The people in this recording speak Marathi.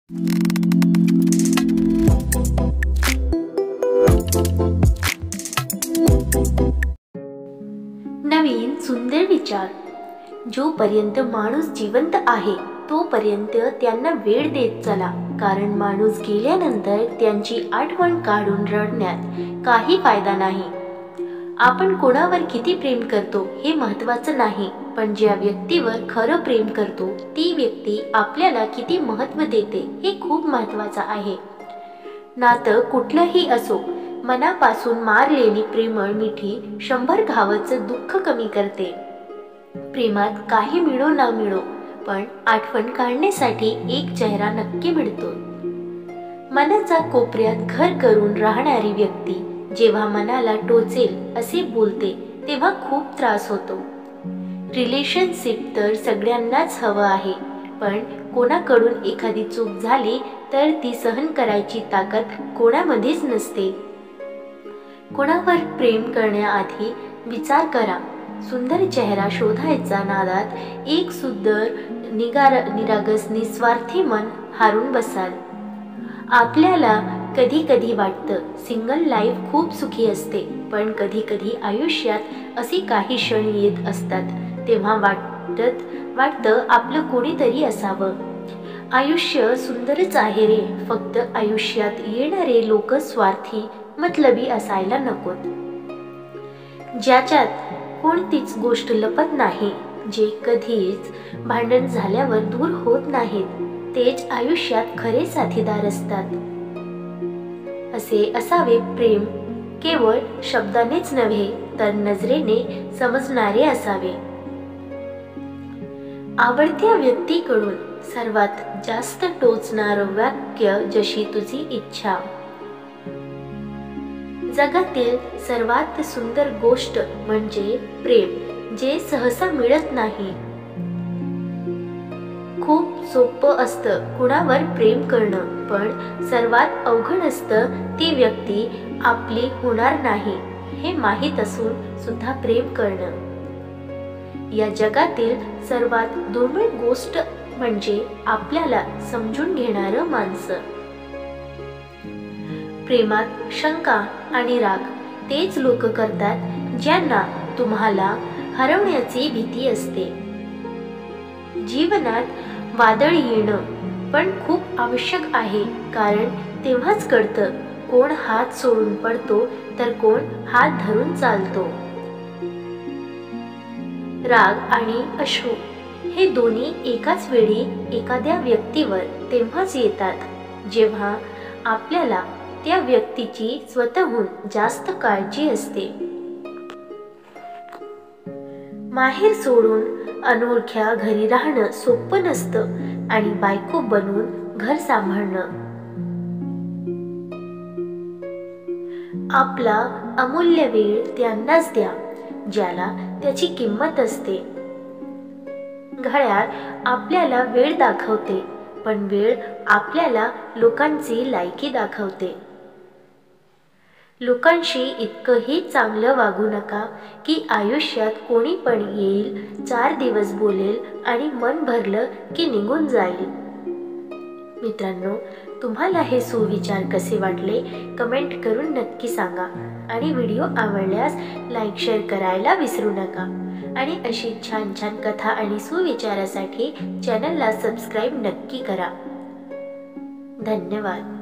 नवीन सुंदर विचार। जोपर्यंत माणूस जिवंत आहे तोपर्यंत त्यांना वेळ देत चला, कारण माणूस गेल्यानंतर त्यांची आठवण काढून रडण्यात काही फायदा नाही। आपण कोणावर किती प्रेम करतो हे महत्त्वाचं नाही, पण ज्या व्यक्तीवर खरं प्रेम करतो ती व्यक्ती आपल्याला किती महत्त्व देते हे खूप महत्त्वाचं आहे। नातं कुठलंही असो, मनापासून मारलेली प्रेमळ मिठी 100 घावाचं दुःख कमी करते। प्रेमात काही मिळो ना मिळो, पण आठवण काढण्यासाठी एक चेहरा नक्की मिळतो। मनाच्या कोपऱ्यात घर करून राहणारी व्यक्ती जेव्हा मनाला टोचेल असे बोलते तेव्हा खूप त्रास होतो। रिलेशनशिप तर सगळ्यांनाच हवं आहे, पण कोणाकडून एखादी चूक झाली तर ती सहन करायची ताकद कोणामध्येच नसते। कोणावर प्रेम करण्याआधी विचार करा। सुंदर चेहरा शोधायचा नादात एक सुंदर निरागस निस्वार्थी मन हारून बसाल। आपल्याला कधी कधी वाटतं सिंगल लाईफ खूप सुखी असते, पण कधी कधी आयुष्यात असे काही क्षण येत असतात तेव्हा वाटतं आपलं कोणीतरी असावं। आयुष्य सुंदरच आहे रे, फक्त आयुष्यात येणारे लोक स्वार्थी मतलबी असायला नकोत। ज्याच्यात कोणतीच गोष्ट लपत नाही, जे कधीच भांडण झाल्यावर दूर होत नाहीत, तेच आयुष्यात खरे साथीदार असतात। असे असावे प्रेम केवळ शब्दानेच नव्हे तर नजरेने समजणारे असावे। आवडत्या व्यक्तीकडून सर्वात जास्त टोचणारं वाक्य जशी तुझी इच्छा। जगातील सर्वात सुंदर गोष्ट म्हणजे प्रेम, जे सहसा मिळत नाही। खूप सोपं असतं कुणावर प्रेम करणं, पण सर्वात अवघड असतं ती व्यक्ती आपली होणार नाही हे माहीत असून सुद्धा प्रेम करणं। या जगातील सर्वात दुर्मिळ गोष्ट म्हणजे आपल्याला समजून घेणारं माणसं। प्रेमात शंका आणि राग तेच लोक करतात ज्यांना तुम्हाला हरवण्याची भीती असते। जीवनात वादळ येणं पण खूप आवश्यक आहे, कारण तेव्हाच कळतं कोण हात सोडून पडतो तर कोण हात धरून चालतो। राग आणि अश्रू हे दोन्ही एकाच वेळी एखाद्या व्यक्तीवर तेव्हाच येतात जेव्हा आपल्याला त्या व्यक्तीची स्वतःहून जास्त काळजी असते। माहेर सोडून अनोळख्या घरी राहणं सोपं नसतं आणि बायको बनून घर सांभाळणं। आपला अमूल्य वेळ त्यांनाच द्या ज्याला त्याची किंमत असते। घड्याळ आपल्याला वेळ दाखवते, पण वेळ आपल्याला लोकांची लायकी दाखवते। लोकांशी इतकंही चांगलं वागू नका की आयुष्यात कोणी पण येईल, 4 दिवस बोलेल आणि मन भरलं की निघून जाईल। मित्रांनो, तुम्हाला हे सुविचार कसे वाटले कमेंट करून नक्की सांगा, आणि व्हिडिओ आवडल्यास लाईक शेअर करायला विसरू नका। आणि अशी छान छान कथा आणि सुविचारासाठी चॅनलला सबस्क्राईब नक्की करा। धन्यवाद।